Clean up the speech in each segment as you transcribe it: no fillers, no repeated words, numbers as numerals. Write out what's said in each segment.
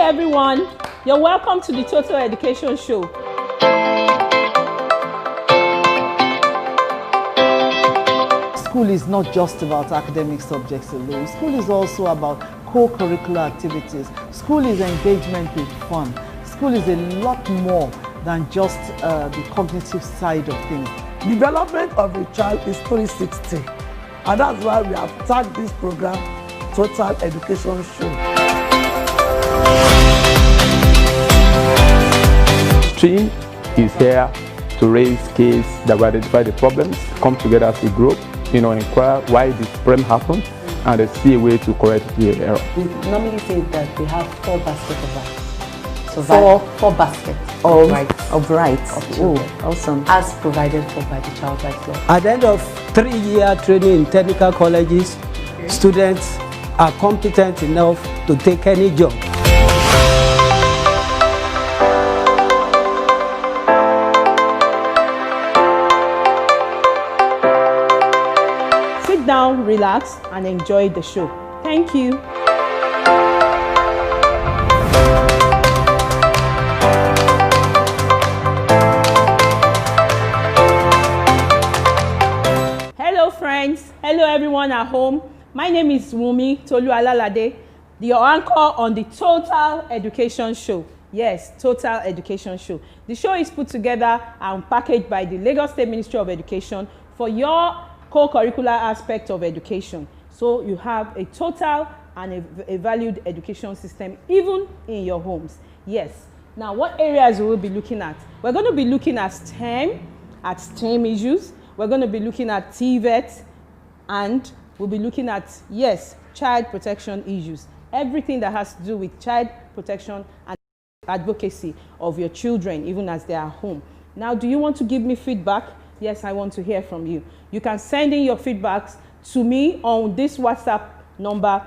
everyone, you're welcome to the Total Education Show. School is not just about academic subjects alone. School is also about co-curricular activities. School is engagement with fun. School is a lot more than just the cognitive side of things. Development of a child is 360, and that's why we have tagged this program Total Education Show. Team is here to raise kids that will identify the problems, come together as a group, inquire why this problem happened, and see a way to correct the error. We normally say that we have 4 baskets of rights. So four baskets of rights. Of children. Oh, awesome. As provided for by the Child Rights Law. At the end of 3-year training in technical colleges, students are competent enough to take any job. Sit down, relax, and enjoy the show. Thank you. Hello friends, hello everyone at home. My name is Wumi Tolualalade, the anchor on the Total Education Show. Yes, Total Education Show. The show is put together and packaged by the Lagos State Ministry of Education for your co-curricular aspect of education. So you have a total and a valued education system even in your homes. Yes. Now what areas we will be looking at? We're going to be looking at STEM issues. We're going to be looking at TVET, and we'll be looking at, yes, child protection issues. Everything that has to do with child protection and advocacy of your children, even as they are home. Now, do you want to give me feedback? Yes, I want to hear from you. You can send in your feedbacks to me on this WhatsApp number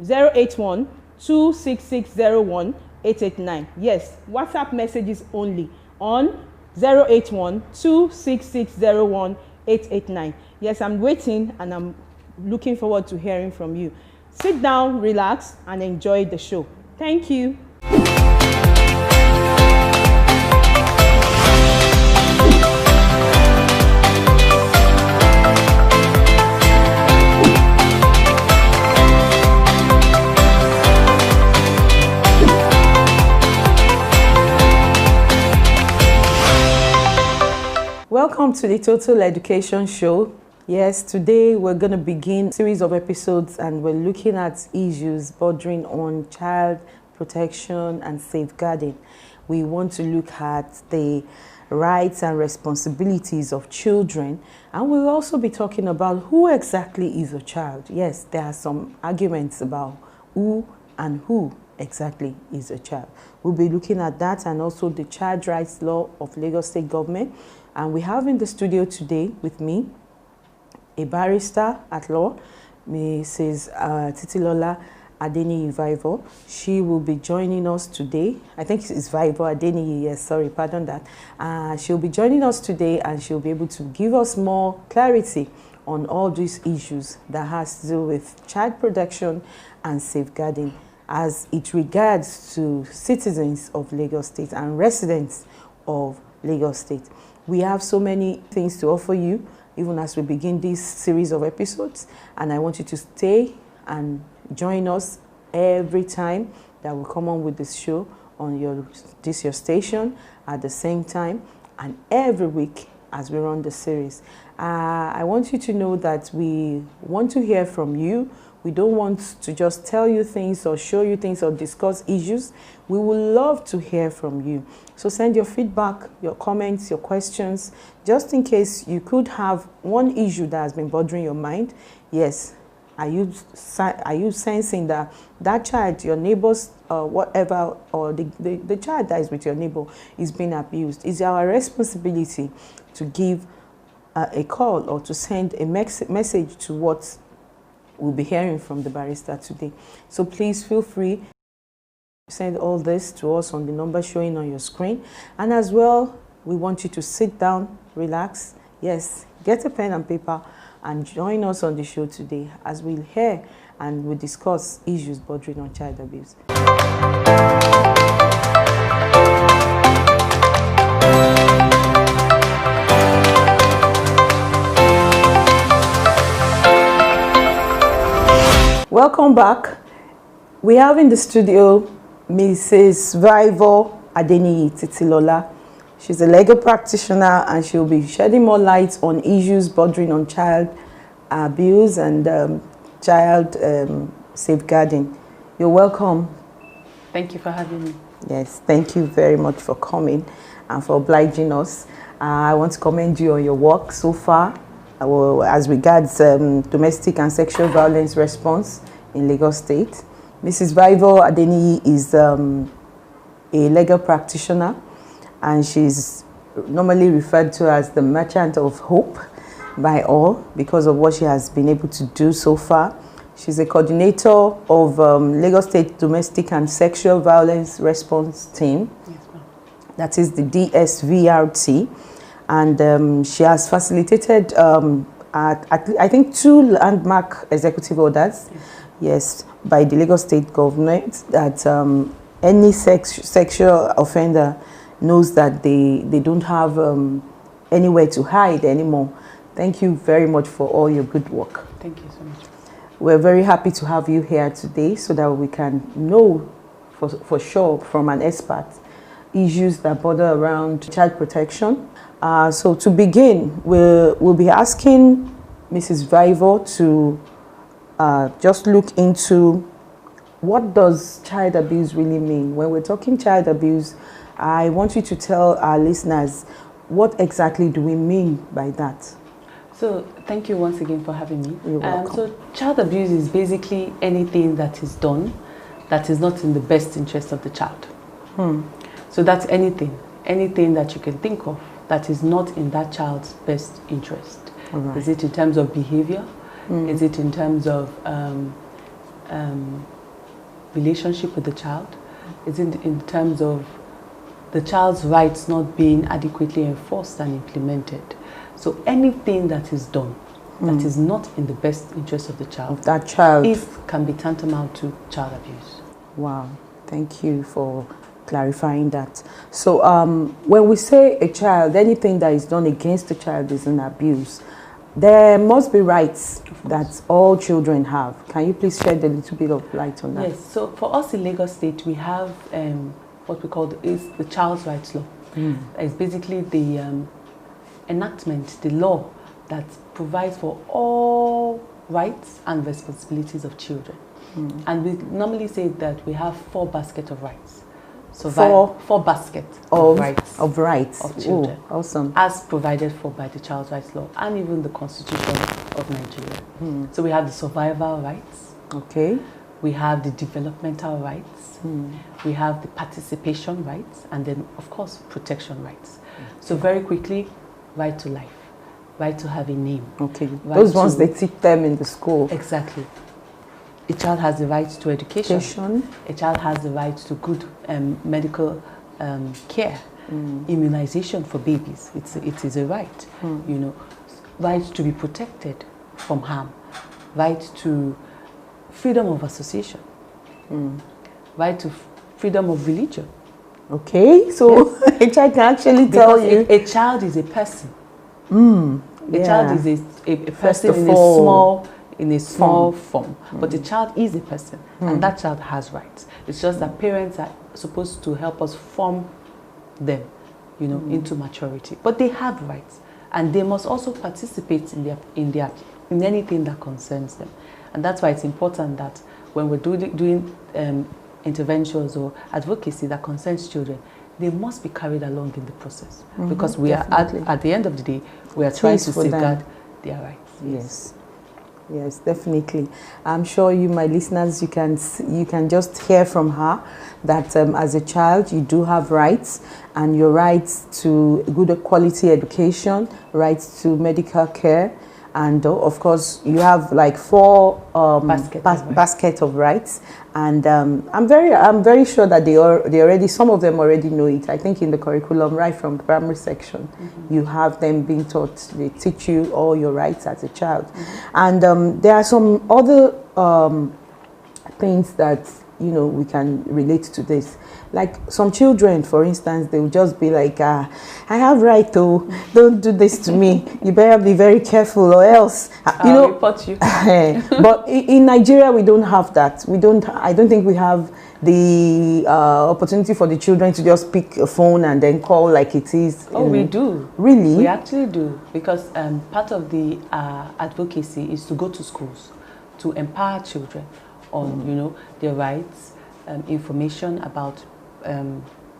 081-26601-889. Yes, WhatsApp messages only on 081-26601-889. Yes, I'm waiting and I'm looking forward to hearing from you. Sit down, relax, and enjoy the show. Thank you. Welcome to the Total Education Show. Yes, today we're going to begin a series of episodes and we're looking at issues bordering on child protection and safeguarding. We want to look at the rights and responsibilities of children, and we'll also be talking about who exactly is a child. Yes, there are some arguments about who exactly is a child. We'll be looking at that and also the Child Rights Law of Lagos State Government. And we have in the studio today with me a barrister at law, Mrs. Titilola Adeniyi Vivo. She will be joining us today. I think it's Vivo Adeniyi, yes, sorry, pardon that. She'll be joining us today and she'll be able to give us more clarity on all these issues that has to do with child protection and safeguarding as it regards to citizens of Lagos State and residents of Lagos State. We have so many things to offer you, even as we begin this series of episodes. And I want you to stay and join us every time that we come on with this show on your station at the same time, and every week as we run the series. I want you to know that we want to hear from you. We don't want to just tell you things or show you things or discuss issues. We would love to hear from you. So send your feedback, your comments, your questions, just in case you could have one issue that has been bothering your mind. Yes, are you sensing that child, your neighbors, whatever, or the child that is with your neighbor is being abused? It's our responsibility to give a call or to send a message to what we'll be hearing from the barrister today. So please feel free to send all this to us on the number showing on your screen. And as well, we want you to sit down, relax. Yes, get a pen and paper and join us on the show today as we'll hear and we'll discuss issues bordering on child abuse. Welcome back. We have in the studio Mrs. Vaivo Adeniyi Titilola. She's a legal practitioner and she'll be shedding more light on issues bordering on child abuse and child safeguarding. You're welcome. Thank you for having me. Yes, thank you very much for coming and for obliging us. I want to commend you on your work so far as regards domestic and sexual violence response in Lagos State. Mrs. Vaivo Adeniyi is a legal practitioner, and she's normally referred to as the merchant of hope by all because of what she has been able to do so far. She's a coordinator of Lagos State Domestic and Sexual Violence Response Team. Yes, ma'am. That is the DSVRT. And she has facilitated, I think, 2 landmark executive orders, yes, by the Lagos State government that any sexual offender knows that they don't have anywhere to hide anymore. Thank you very much for all your good work. Thank you so much. We're very happy to have you here today so that we can know for sure from an expert issues that border around child protection. So to begin, we'll be asking Mrs. Vaivo to just look into what does child abuse really mean. When we're talking child abuse, I want you to tell our listeners what exactly do we mean by that. So thank you once again for having me. You're welcome. So child abuse is basically anything that is done that is not in the best interest of the child. So that's anything that you can think of that is not in that child's best interest. Right. Is it in terms of behavior? Is it in terms of relationship with the child? Is it in terms of the child's rights not being adequately enforced and implemented? So anything that is done that is not in the best interest of the child, That child can be tantamount to child abuse. Wow, thank you for clarifying that. So when we say a child, anything that is done against the child is an abuse. There must be rights that all children have. Can you please shed a little bit of light on that? Yes, so for us in Lagos State, we have what we call the Child's Rights Law. It's basically the enactment, the law that provides for all rights and responsibilities of children. And we normally say that we have 4 baskets of rights. So 4 baskets of rights of children. Oh, awesome. As provided for by the Child's Rights Law and even the Constitution of Nigeria. So we have the survival rights. Okay. We have the developmental rights. We have the participation rights, and then of course protection rights. So very quickly, right to life, right to have a name. Okay. Right, those ones they teach them in the school. Exactly. A child has the right to education. A child has the right to good medical care, immunization for babies. It is a right, you know, right to be protected from harm, right to freedom of association, right to freedom of religion. Okay, so yes. A child can actually tell you. A child is a person. A child is a person in a small form. But a child is a person, and that child has rights. It's just that parents are supposed to help us form them, you know, into maturity. But they have rights, and they must also participate in anything that concerns them. And that's why it's important that when we're doing interventions or advocacy that concerns children, they must be carried along in the process, because we are at the end of the day, we are trying to safeguard their rights. Yes. Yes, definitely. I'm sure you, my listeners, you can just hear from her that as a child you do have rights, and your rights to good quality education, rights to medical care, and of course you have like 4 basket of rights. And I'm very sure that they already, some of them already know it. I think in the curriculum, right from the primary section, you have them being taught. They teach you all your rights as a child. And there are some other things that, you know, we can relate to this. Like some children, for instance, they will just be like, I have right to, don't do this to me. You better be very careful or else, you know. Report you. But in Nigeria, we don't have that. I don't think we have the opportunity for the children to just pick a phone and then call like it is. Oh, we do. Really? We actually do, because part of the advocacy is to go to schools to empower children on, you know, their rights, information about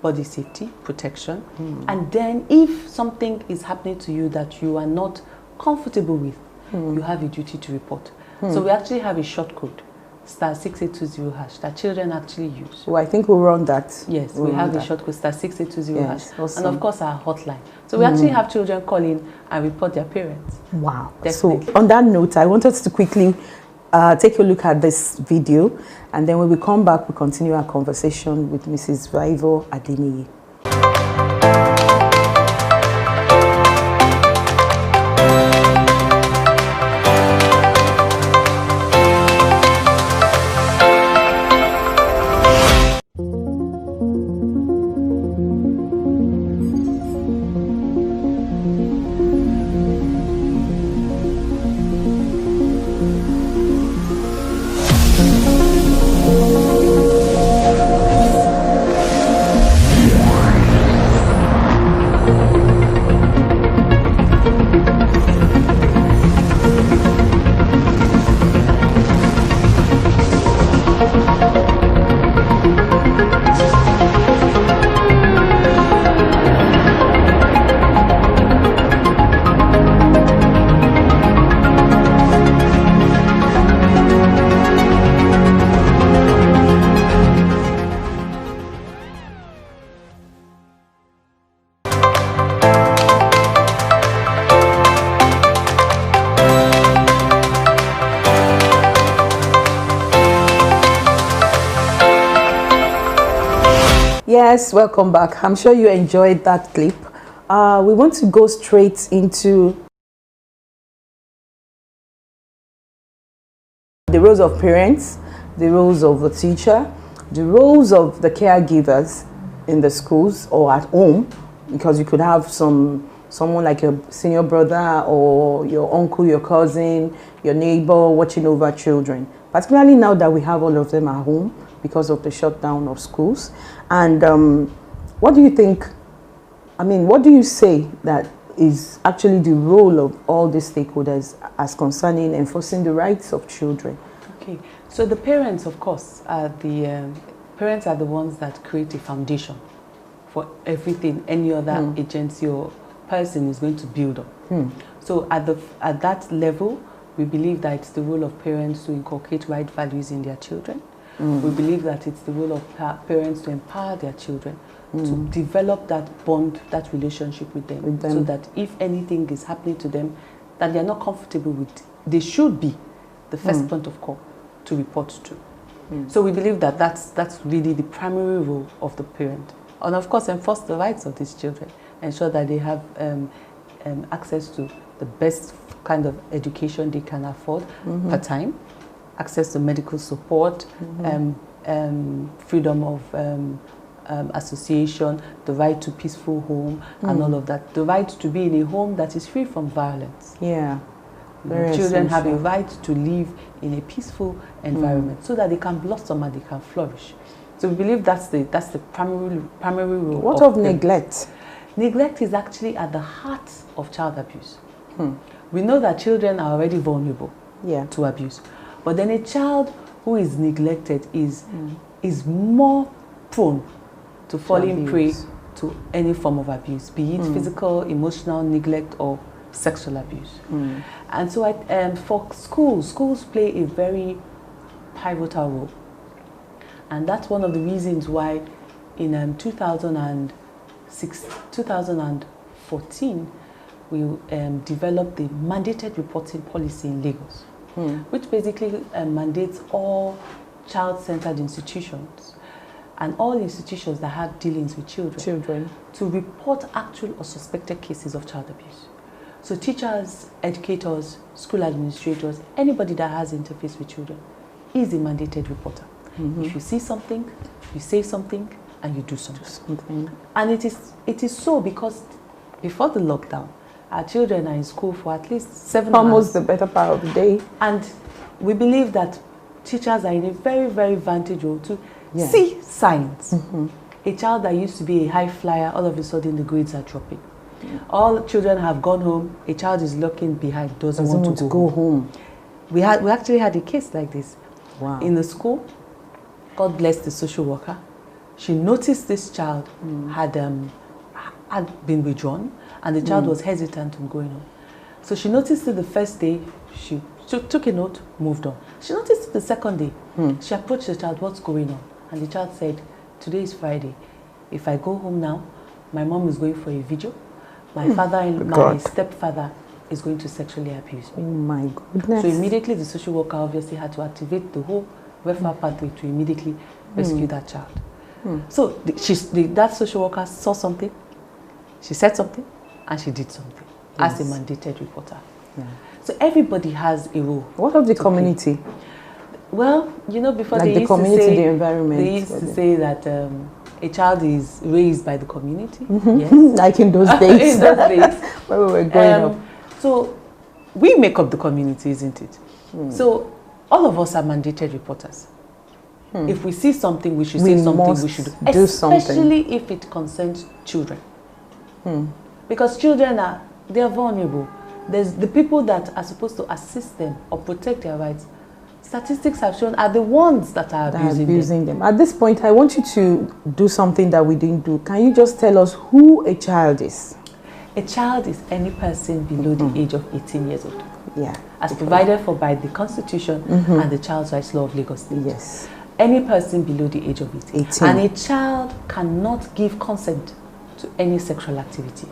body safety, protection, and then if something is happening to you that you are not comfortable with, you have a duty to report. So we actually have a short code, *6820# that children actually use. Well, I think we'll run that. Yes, we have a short code, *6820#, yes, awesome. and of course our hotline. So we actually have children call in and report their parents. Wow. Definitely. So on that note, I want us to quickly take a look at this video, and then when we come back, we'll continue our conversation with Mrs. Vivo Adeniyi. Yes, welcome back. I'm sure you enjoyed that clip. We want to go straight into the roles of parents, the roles of the teacher, the roles of the caregivers in the schools or at home, because you could have someone like your senior brother or your uncle, your cousin, your neighbor watching over children, particularly now that we have all of them at home because of the shutdown of schools. And what do you think, what do you say that is actually the role of all the stakeholders as concerning enforcing the rights of children? Okay, so the parents, of course, are the ones that create a foundation for everything any other agency or person is going to build on. So at that level, we believe that it's the role of parents to inculcate right values in their children. We believe that it's the role of parents to empower their children, to develop that bond, that relationship with them, so that if anything is happening to them that they're not comfortable with, they should be the first point of call to report to. So we believe that that's really the primary role of the parent. And of course, enforce the rights of these children, ensure that they have access to the best kind of education they can afford per time, access to medical support, freedom of association, the right to peaceful home, and all of that. The right to be in a home that is free from violence. Yeah. Children have a right to live in a peaceful environment so that they can blossom and they can flourish. So we believe that's the primary role. What of neglect? Neglect is actually at the heart of child abuse. We know that children are already vulnerable to abuse. But then a child who is neglected is more prone to falling prey to any form of abuse, be it physical, emotional neglect, or sexual abuse. And so for schools play a very pivotal role. And that's one of the reasons why in 2014, we developed the mandated reporting policy in Lagos, which basically mandates all child-centered institutions and all institutions that have dealings with children to report actual or suspected cases of child abuse. So teachers, educators, school administrators, anybody that has interface with children is a mandated reporter. If you see something, you say something, and you do something. And it is so because before the lockdown, our children are in school for at least 7 hours. Almost the better part of the day. And we believe that teachers are in a very, very vantage role to see signs. A child that used to be a high flyer, all of a sudden the grades are dropping. All children have gone home, a child is looking behind, doesn't want to go home. We actually had a case like this. Wow. In the school. God bless the social worker. She noticed this child had been withdrawn, and the child was hesitant on going on. So she noticed it the first day, she took a note, moved on. She noticed it the second day. She approached the child, what's going on? And the child said, today is Friday. If I go home now, my mom is going for a vigil. My my stepfather is going to sexually abuse me. Oh my goodness. So immediately the social worker obviously had to activate the whole welfare pathway to immediately rescue that child. So that social worker saw something, she said something, and she did something as a mandated reporter. So everybody has a role. What of the community? Play. Well, you know, before like they used to say, the environment. They used to say that a child is raised by the community. Yes. Like in those days. In those days. Where we were growing up. So we make up the community, isn't it? So all of us are mandated reporters. If we see something, we should say something, we should do something. Especially if it concerns children. Because children they are vulnerable. There's the people that are supposed to assist them or protect their rights. Statistics have shown are the ones that are abusing them. At this point, I want you to do something that we didn't do. Can you just tell us who a child is? A child is any person below the age of 18 years old. Yeah. As provided for by the Constitution and the Child's Rights Law of Lagos State. Yes. Any person below the age of 18. And a child cannot give consent to any sexual activity.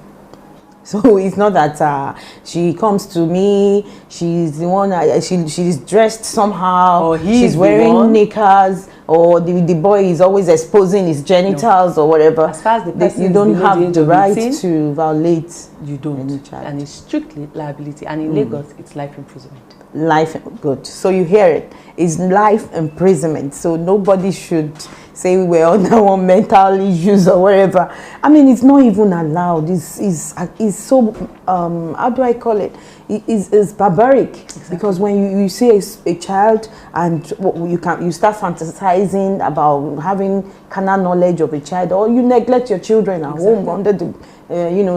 So it's not that she comes to me, she's the one, she's dressed somehow, or she's wearing knickers, or the boy is always exposing his genitals or whatever. As far as the person you don't have the right to violate. You don't. Any child. And it's strictly liability. And in Lagos, it's life imprisonment. Life, good. So you hear it. It's life imprisonment. So nobody should say we're under one mental issues or whatever. I mean, it's not even allowed. It's so, how do I call it? It's barbaric. Exactly. Because when you see a child and you start fantasizing about having carnal knowledge of a child, or you neglect your children at home under the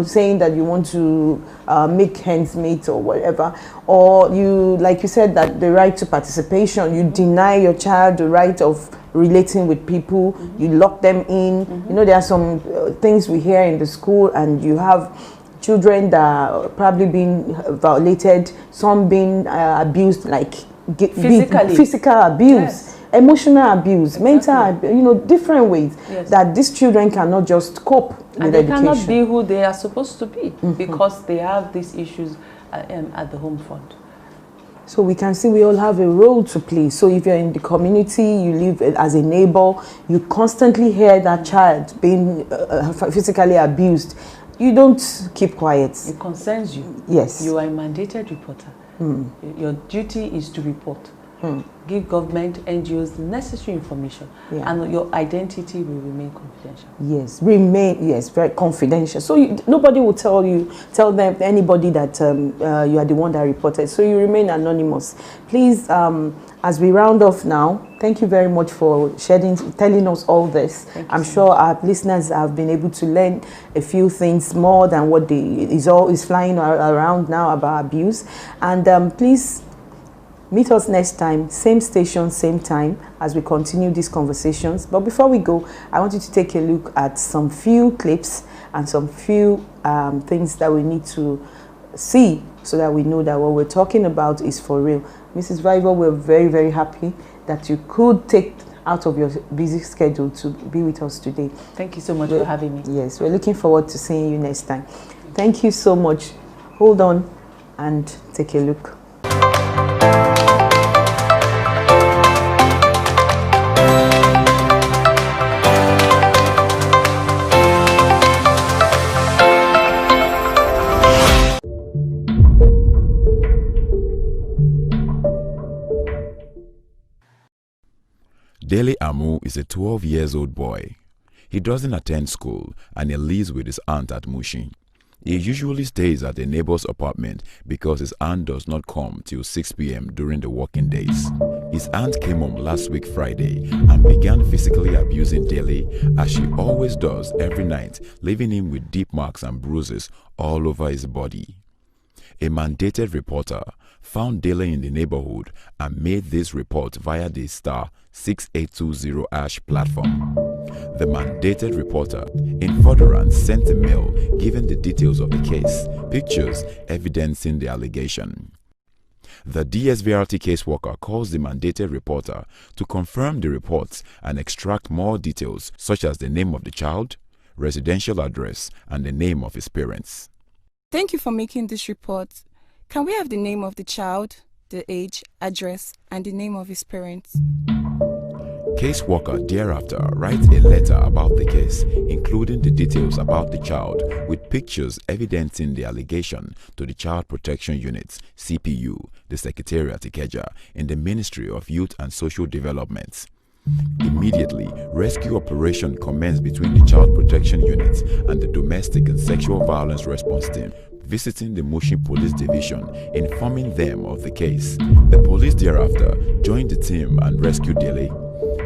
saying that you want to make ends meet or whatever, or you, like you said, that the right to participation, you deny your child the right of relating with people, you lock them in. You know, there are some things we hear in the school, and you have children that are probably being violated, some being abused, like physical abuse. Emotional abuse, mental abuse, different ways that these children cannot just cope with and they education. Cannot be who they are supposed to be because they have these issues at the home front. So we can see we all have a role to play. So if you're in the community, you live as a neighbor, you constantly hear that child being physically abused, you don't keep quiet. It concerns you. Yes. You are a mandated reporter. Your duty is to report. Give government, NGOs the necessary information, and your identity will remain confidential. Yes, very confidential. So nobody will tell anybody that you are the one that reported. So you remain anonymous. Please, as we round off now, thank you very much for telling us all this. I'm sure our listeners have been able to learn a few things more than what is flying around now about abuse. And please, meet us next time, same station, same time, as we continue these conversations. But before we go, I want you to take a look at some few clips and some few things that we need to see so that we know that what we're talking about is for real. Mrs. Viver, we're very, very happy that you could take out of your busy schedule to be with us today. Thank you so much for having me. Yes, we're looking forward to seeing you next time. Thank you so much. Hold on and take a look. Dele Amu is a 12-year-old boy. He doesn't attend school and he lives with his aunt at Mushin. He usually stays at a neighbor's apartment because his aunt does not come till 6 p.m. during the working days. His aunt came home last week Friday and began physically abusing Dele, as she always does every night, leaving him with deep marks and bruises all over his body. A mandated reporter found Dele in the neighborhood and made this report via the star 6820 # platform. The mandated reporter in furtherance sent a mail giving the details of the case, pictures evidencing the allegation. The DSVRT caseworker calls the mandated reporter to confirm the reports and extract more details such as the name of the child, residential address, and the name of his parents. Thank you for making this report. Can we have the name of the child, the age, address, and the name of his parents? Caseworker thereafter writes a letter about the case, including the details about the child with pictures evidencing the allegation to the Child Protection Unit, CPU, the Secretariat Ikeja, in the Ministry of Youth and Social Development. Immediately, rescue operation commenced between the Child Protection Unit and the Domestic and Sexual Violence Response Team, visiting the Mushin Police Division, informing them of the case. The police thereafter joined the team and rescued Dele.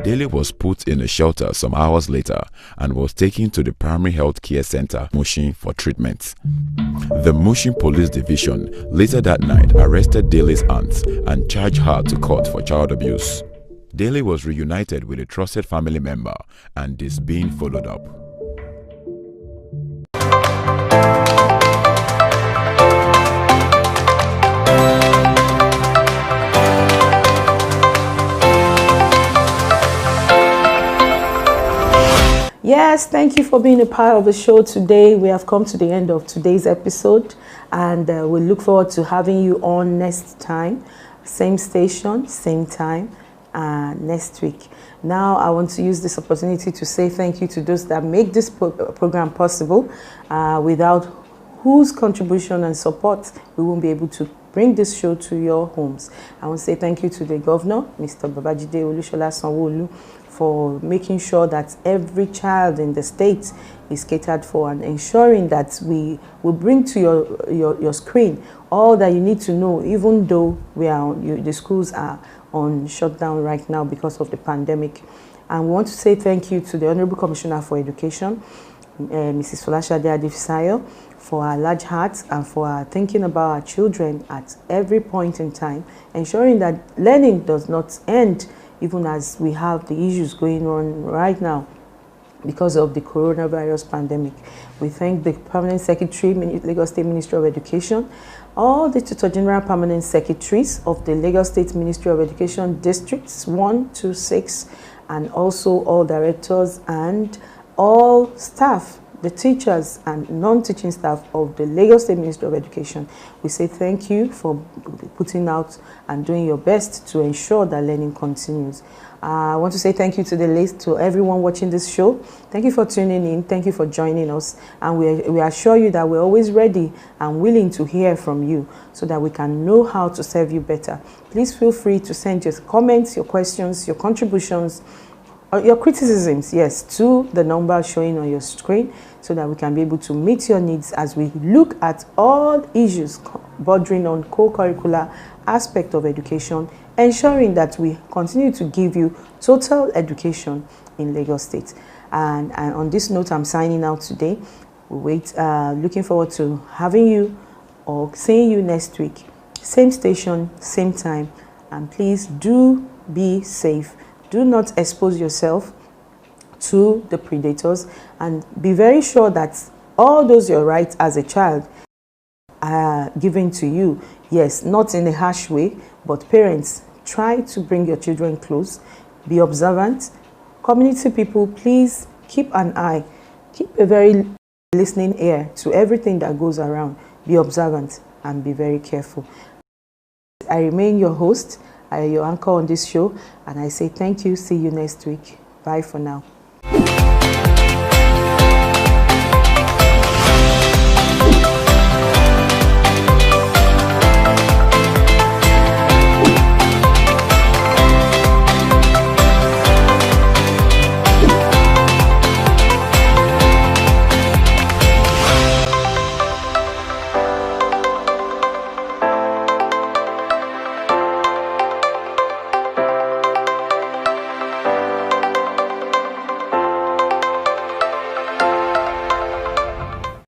Dele was put in a shelter some hours later and was taken to the Primary Health Care Center, Mushin, for treatment. The Mushin Police Division later that night arrested Dele's aunt and charged her to court for child abuse. Dele was reunited with a trusted family member and is being followed up. Yes, thank you for being a part of the show today. We have come to the end of today's episode, and we look forward to having you on next time. Same station, same time, next week. Now, I want to use this opportunity to say thank you to those that make this program possible. Without whose contribution and support, we won't be able to bring this show to your homes. I want to say thank you to the Governor, Mr. Babajide Olushola Sanwo-Olu, for making sure that every child in the state is catered for and ensuring that we will bring to your screen all that you need to know, even though the schools are on shutdown right now because of the pandemic. And we want to say thank you to the Honorable Commissioner for Education, Mrs. Folashade Adefisayo, for our large heart and for our thinking about our children at every point in time, ensuring that learning does not end even as we have the issues going on right now because of the coronavirus pandemic. We thank the Permanent Secretary, Lagos State Ministry of Education, all the Tutor General Permanent Secretaries of the Lagos State Ministry of Education Districts 1 to 6, and also all directors and all staff, the teachers and non-teaching staff of the Lagos State Ministry of Education. We say thank you for putting out and doing your best to ensure that learning continues. I want to say thank you to everyone watching this show. Thank you for tuning in. Thank you for joining us. And we assure you that we're always ready and willing to hear from you so that we can know how to serve you better. Please feel free to send your comments, your questions, your contributions, your criticisms, yes, to the number showing on your screen so that we can be able to meet your needs as we look at all issues bordering on co-curricular aspect of education, ensuring that we continue to give you total education in Lagos State. And on this note, I'm signing out today. Looking forward to having you or seeing you next week. Same station, same time. And please do be safe. Do not expose yourself to the predators, and be very sure that all those your rights as a child are given to you. Yes, not in a harsh way, but parents, try to bring your children close. Be observant. Community people, please keep an eye. Keep a very listening ear to everything that goes around. Be observant and be very careful. I remain your host, your anchor on this show, and I say thank you. See you next week. Bye for now.